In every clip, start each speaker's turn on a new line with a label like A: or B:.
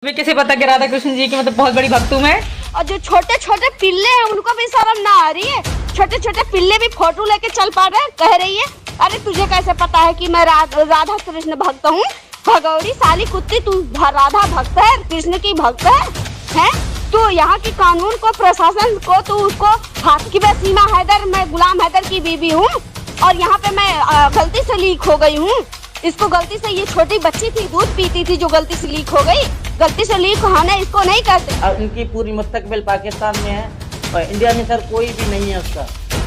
A: तुम्हें कैसे पता कि राधा कृष्ण जी की मतलब बहुत बड़ी भक्त हूँ मैं।
B: और जो छोटे छोटे पिल्ले हैं उनको भी शर्म ना आ रही है। छोटे छोटे पिल्ले भी फोटो लेके चल पा रहे हैं, कह रही है अरे तुझे कैसे पता है कि मैं राधा कृष्ण भक्त हूँ। भगौड़ी साली कुत्ती, तू राधा भक्त है, कृष्ण की भक्त है? तो यहाँ की कानून को, प्रशासन को, तू उसको हाथ की मैं सीमा हैदर, मैं गुलाम हैदर की बीबी हूँ और यहाँ पे मैं गलती से लीक हो गई हूँ। इसको गलती से, ये छोटी बच्ची थी, दूध पीती थी जो गलती से लीक हो गई। गलती से लीक होना इसको नहीं करते।
C: अब इनकी पूरी मुस्तकबिल पाकिस्तान में है और इंडिया में सर कोई भी नहीं है उसका।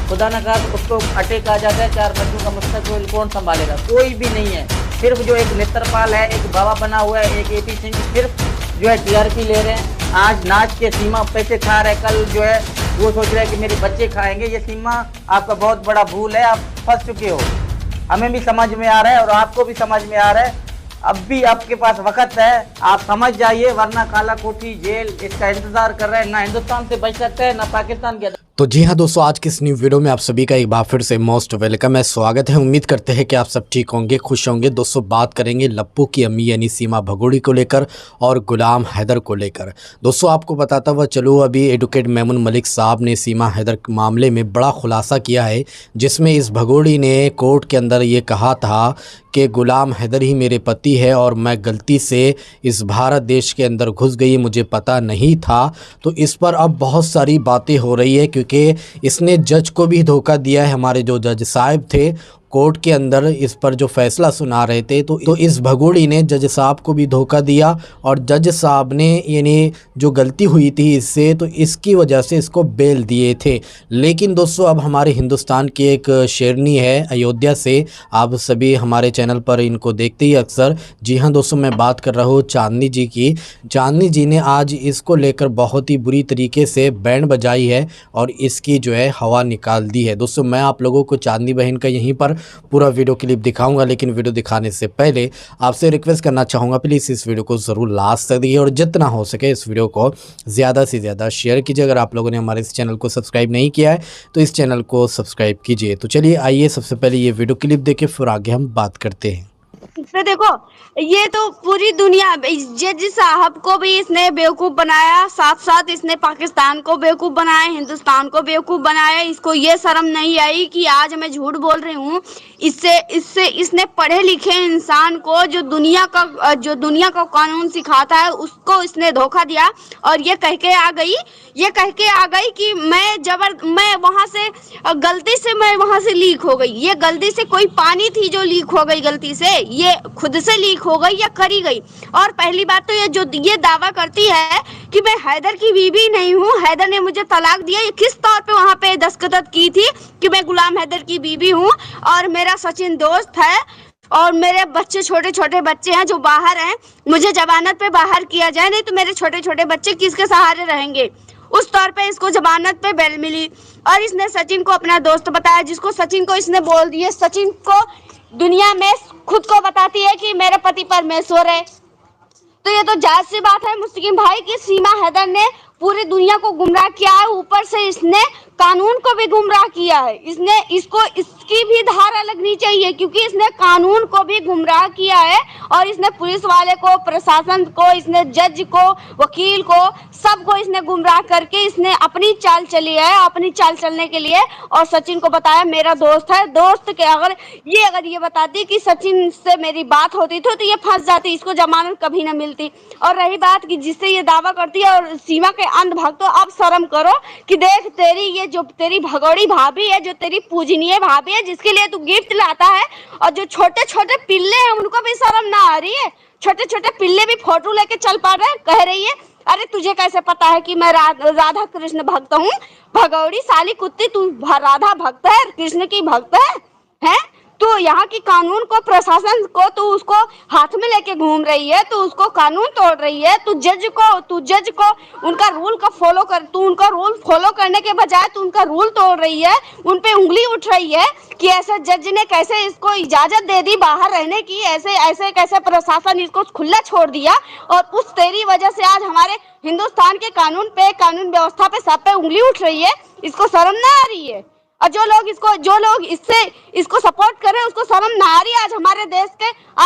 C: खुदा न कहा तो उसको अटैक आ जाता है, 4 बच्चों का मुस्तकबिल कौन संभालेगा? कोई भी नहीं है। सिर्फ जो एक नेत्रपाल है, एक बाबा बना हुआ है, एक AP सिंह सिर्फ जो है TRP ले रहे हैं। आज नाच के सीमा पैसे खा रहे, कल जो है वो सोच रहे हैं कि मेरे बच्चे खाएंगे। ये सीमा आपका बहुत बड़ा भूल है, आप फंस चुके हो। हमें भी समझ में आ रहा है और आपको भी समझ में आ रहा है। अब भी आपके पास वक्त है, आप समझ जाइए, वरना काला कोठी जेल इसका इंतजार कर रहे हैं। ना हिंदुस्तान से बच सकते हैं ना पाकिस्तान के।
D: तो जी हाँ दोस्तों, आज की इस न्यू वीडियो में आप सभी का एक बार फिर से मोस्ट वेलकम है, स्वागत है। उम्मीद करते हैं कि आप सब ठीक होंगे, खुश होंगे। दोस्तों बात करेंगे लप्पू की अम्मी यानी सीमा भगोड़ी को लेकर और गुलाम हैदर को लेकर। दोस्तों आपको बताता हुआ चलो, अभी एडवोकेट मेमन मलिक साहब ने सीमा हैदर मामले में बड़ा खुलासा किया है, जिसमें इस भगोड़ी ने कोर्ट के अंदर ये कहा था कि गुलाम हैदर ही मेरे पति है और मैं गलती से इस भारत देश के अंदर घुस गई, मुझे पता नहीं था। तो इस पर अब बहुत सारी बातें हो रही है, क्योंकि इसने जज को भी धोखा दिया है। हमारे जो जज साहब थे कोर्ट के अंदर इस पर जो फैसला सुना रहे थे, तो इस भगोड़ी ने जज साहब को भी धोखा दिया और जज साहब ने यानी जो गलती हुई थी इससे, तो इसकी वजह से इसको बेल दिए थे। लेकिन दोस्तों अब हमारे हिंदुस्तान की एक शेरनी है अयोध्या से, आप सभी हमारे चैनल पर इनको देखते ही अक्सर। जी हाँ दोस्तों, मैं बात कर रहा हूँ चांदनी जी की। चांदनी जी ने आज इसको लेकर बहुत ही बुरी तरीके से बैंड बजाई है और इसकी जो है हवा निकाल दी है। दोस्तों मैं आप लोगों को चांदनी बहन का यहीं पर पूरा वीडियो क्लिप दिखाऊंगा, लेकिन वीडियो दिखाने से पहले आपसे रिक्वेस्ट करना चाहूँगा, प्लीज़ इस वीडियो को ज़रूर लास्ट तक देखिए और जितना हो सके इस वीडियो को ज़्यादा से ज़्यादा शेयर कीजिए। अगर आप लोगों ने हमारे इस चैनल को सब्सक्राइब नहीं किया है तो इस चैनल को सब्सक्राइब कीजिए। तो चलिए आइए सबसे पहले ये वीडियो क्लिप देखें, फिर आगे हम बात करते हैं।
B: इसमें देखो, ये तो पूरी दुनिया, जज साहब को भी इसने बेवकूफ बनाया, साथ साथ इसने पाकिस्तान को बेवकूफ बनाया, हिंदुस्तान को बेवकूफ बनाया। इसको ये शर्म नहीं आई कि आज मैं झूठ बोल रही हूँ। इसने पढ़े लिखे इंसान को, जो दुनिया का कानून सिखाता है, उसको इसने धोखा दिया और ये कह के आ गई कि मैं वहां से गलती से मैं वहां से लीक हो गई। ये गलती से कोई पानी थी जो लीक हो गई, गलती से ये खुद से लीक हो गई या करी गई। और पहली बात तो ये दावा करती है कि मैं हैदर की बीवी नहीं हूँ, हैदर ने मुझे तलाक दिया। ये किस तौर पे वहां पे दस्तखत की थी कि मैं गुलाम हैदर की बीवी हूँ और मेरा सचिन दोस्त है और मेरे बच्चे, छोटे छोटे बच्चे हैं जो बाहर हैं, मुझे जमानत पे बाहर किया जाए, नहीं तो मेरे छोटे छोटे बच्चे किसके सहारे रहेंगे। उस तौर पे इसको जमानत पे बेल मिली और इसने सचिन को अपना दोस्त बताया, जिसको सचिन को इसने बोल दिए। सचिन को दुनिया में खुद को बताती है कि मेरे पति परमेश्वर है। तो ये तो जायज सी बात है मुस्लिम भाई की सीमा हैदर ने पूरी दुनिया को गुमराह किया है, ऊपर से इसने कानून को भी गुमराह किया है। इसकी भी धारा लगनी चाहिए, क्योंकि इसने कानून को भी गुमराह किया है और इसने पुलिस वाले को, प्रशासन को, इसने जज को, वकील को, सबको इसने गुमराह करके इसने अपनी चाल चली है, अपनी चाल चलने के लिए। और सचिन को बताया मेरा दोस्त है। दोस्त के अगर ये बताती कि सचिन से मेरी बात होती थी तो ये फंस जाती, इसको जमानत कभी ना मिलती। और रही बात कि जिससे ये दावा करती है, और सीमा के अंधभक्तों अब शर्म करो कि देख तेरी भगोड़ी भाभी है, जो तेरी पूजनीय भाभी है, जिसके लिए तू गिफ्ट लाता है, और जो छोटे छोटे पिल्ले हैं उनको भी शर्म ना आ रही है। छोटे छोटे पिल्ले भी फोटो लेके चल पा रहे हैं, कह रही है अरे तुझे कैसे पता है कि मैं राधा कृष्ण भक्त हूँ। भगौड़ी साली कुत्ती, तू राधा भक्त है, कृष्ण की भक्त है? तो यहाँ की कानून को, प्रशासन को तू उसको हाथ में लेके घूम रही है, तू उसको कानून तोड़ रही है। तू जज को उनका रूल फॉलो करने के बजाय तू उनका रूल तोड़ रही है, उन पे उंगली उठ रही है कि ऐसे जज ने कैसे इसको इजाजत दे दी बाहर रहने की, ऐसे कैसे प्रशासन इसको खुला छोड़ दिया। और उस तेरी वजह से आज हमारे हिंदुस्तान के कानून व्यवस्था पे सब पे उंगली उठ रही है। इसको शर्म ना आ रही है? और जो लोग इसको सपोर्ट कर रहे हैं उसको शर्म ना आ रही है। आज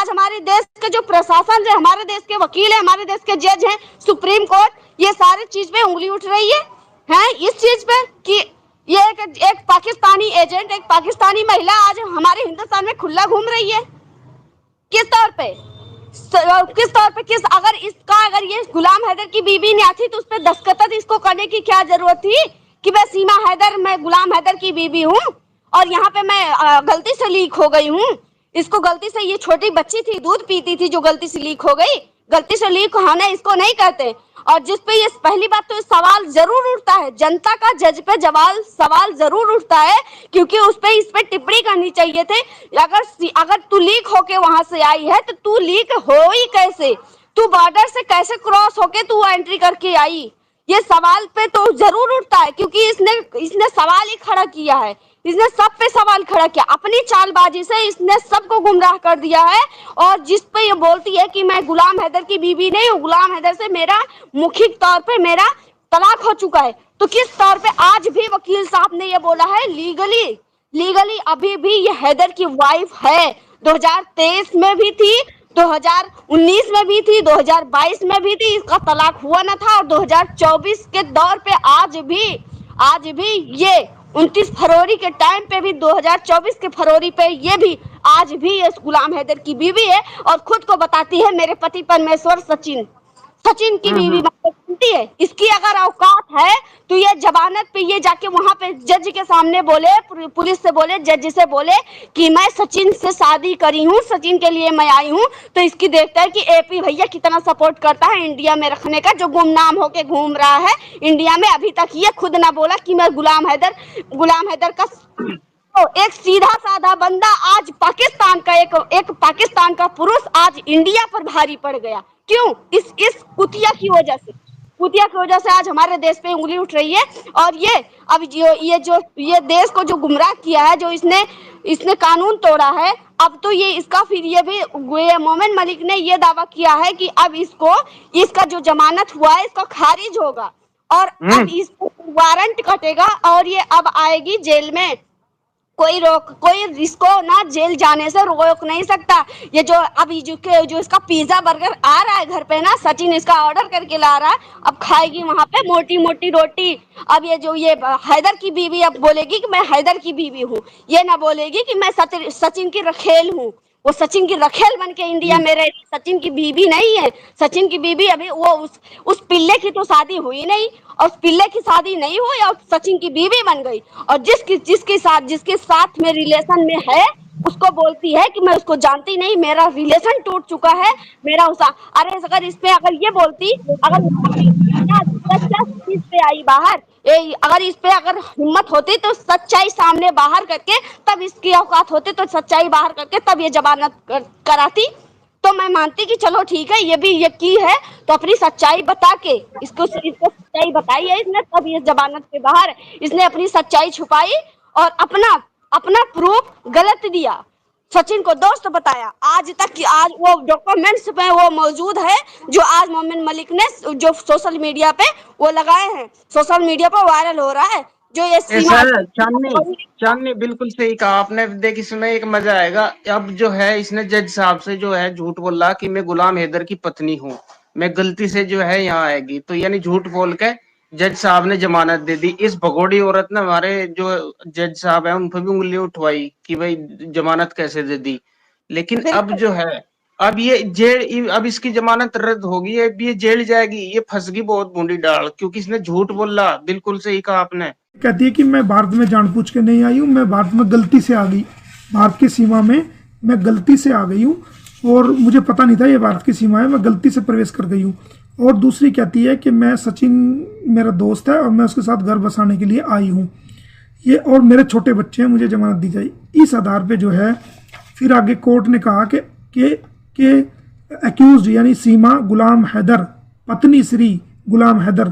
B: हमारे देश के जो प्रशासन है, हमारे देश के वकील है, हमारे देश के जज हैं, सुप्रीम कोर्ट, ये सारी चीज पे उंगली उठ रही है इस चीज पे कि ये एक पाकिस्तानी एजेंट, एक पाकिस्तानी महिला आज हमारे हिंदुस्तान में खुला घूम रही है। किस तौर पे अगर ये गुलाम हैदर की बीवी ने आती तो उस पर दस्तखत इसको करने की क्या जरूरत थी कि मैं गुलाम हैदर की बीवी हूँ और यहाँ पे मैं गलती से लीक हो गई हूँ। इसको गलती से, ये छोटी बच्ची थी, दूध पीती थी, जो गलती से लीक हो गई। गलती से लीक होना इसको नहीं कहते। और जिस पे ये पहली बात तो सवाल जरूर उठता है, जनता का जज पे सवाल जरूर उठता है, क्योंकि इस पे टिप्पणी करनी चाहिए थे। अगर तू लीक होके वहां से आई है तो तू लीक हो ही कैसे, तू बॉर्डर से कैसे क्रॉस होके तू एंट्री करके आई, ये सवाल पे तो जरूर उठता है। क्योंकि इसने सवाल ही खड़ा किया है, इसने सब पे सवाल खड़ा किया, अपनी चालबाजी से इसने सबको गुमराह कर दिया है। और जिस पे ये बोलती है कि मैं गुलाम हैदर की बीवी नहीं हूँ, गुलाम हैदर से मेरा मौखिक तौर पे मेरा तलाक हो चुका है, तो किस तौर पे आज भी वकील साहब ने ये बोला है लीगली अभी भी ये हैदर की वाइफ है। 2023 में भी थी, 2019 में भी थी, 2022 में भी थी, इसका तलाक हुआ न था। और 2024 के दौर पे आज भी ये 29 फरवरी के टाइम पे भी, 2024 के फरवरी पे ये भी आज भी ये गुलाम हैदर की बीवी है और खुद को बताती है मेरे पति परमेश्वर सचिन की बीवी बनती है। इसकी अगर औकात है तो ये जमानत पे ये जाके वहां पे जज के सामने बोले, पुलिस से बोले, जज से बोले कि मैं सचिन से शादी करी हूँ, सचिन के लिए मैं आई हूँ। तो इसकी देखता है कि एपी भैया कितना सपोर्ट करता है इंडिया में रखने का, जो गुमनाम होके घूम रहा है इंडिया में। अभी तक ये खुद ना बोला कि मैं गुलाम हैदर का तो एक सीधा साधा बंदा आज एक पाकिस्तान का पुरुष आज इंडिया पर भारी पड़ गया। क्यों? इस कुतिया की वजह से आज हमारे देश पे उंगली उठ रही है। और ये देश को जो गुमराह किया है, जो इसने कानून तोड़ा है, अब तो ये मोमिन मलिक ने ये दावा किया है कि अब इसका जो जमानत हुआ है इसका खारिज होगा और अब इसको वारंट कटेगा और ये अब आएगी जेल में। कोई इसको ना जेल जाने से रोक नहीं सकता। ये जो अभी जो इसका पिज्जा बर्गर आ रहा है घर पे ना, सचिन इसका ऑर्डर करके ला रहा है, अब खाएगी वहां पे मोटी मोटी रोटी। अब ये हैदर की बीवी अब बोलेगी कि मैं हैदर की बीवी हूँ, ये ना बोलेगी कि मैं सचिन की रखेल हूँ। वो सचिन की रखेल बन के इंडिया में रहे, सचिन की बीवी नहीं है। सचिन की बीवी अभी वो उस पिल्ले की तो शादी हुई नहीं, और उस पिल्ले की शादी नहीं हुई और सचिन की बीवी बन गई। और जिसके साथ में रिलेशन में है उसको बोलती है कि मैं उसको जानती नहीं, मेरा रिलेशन टूट चुका है, मेरा अरे अगर ये बोलती, आई बाहर, अगर इस पे अगर हिम्मत होती तो सच्चाई सामने बाहर करके, तब इसकी औकात होती तो सच्चाई बाहर करके तब ये जमानत कराती, तो मैं मानती कि चलो ठीक है, ये की है तो अपनी सच्चाई बता के इसको सच्चाई बताई है इसने, तब ये जमानत के बाहर। इसने अपनी सच्चाई छुपाई और अपना प्रूफ गलत दिया, सचिन को दोस्त बताया। आज वो डॉक्यूमेंट्स पे वो मौजूद है जो आज मोमिन मलिक ने जो सोशल मीडिया पे वो लगाए हैं, सोशल मीडिया पर वायरल हो रहा है। जो ये
E: चांदनी बिल्कुल सही कहा आपने। देख इसमें एक मजा आएगा। अब जो है इसने जज साहब से जो है झूठ बोला कि मैं गुलाम हैदर की पत्नी हूँ, मैं गलती से जो है यहाँ आएगी, तो यानी झूठ बोल के जज साहब ने जमानत दे दी। इस भगोड़ी औरत ने हमारे जो जज साहब है उन पर भी उंगली उठवाई कि भाई जमानत कैसे दे दी। लेकिन अब जो है अब इसकी जमानत रद्द होगी, अब ये जेल जाएगी, ये फंस गई बहुत बूंदी डाल, क्योंकि इसने झूठ बोला। बिल्कुल सही कहा आपने।
F: कहती है कि मैं भारत में जानबूझ के नहीं आई हूँ, मैं भारत में गलती से आ गई, भारत की सीमा में मैं गलती से आ गई हूँ और मुझे पता नहीं था ये भारत की सीमा है, मैं गलती से प्रवेश कर गई हूँ। और दूसरी कहती है कि मैं सचिन मेरा दोस्त है और मैं उसके साथ घर बसाने के लिए आई हूँ, ये और मेरे छोटे बच्चे हैं, मुझे जमानत दी जाए। इस आधार पे जो है फिर आगे कोर्ट ने कहा कि एक्यूज्ड यानी सीमा गुलाम हैदर, पत्नी श्री गुलाम हैदर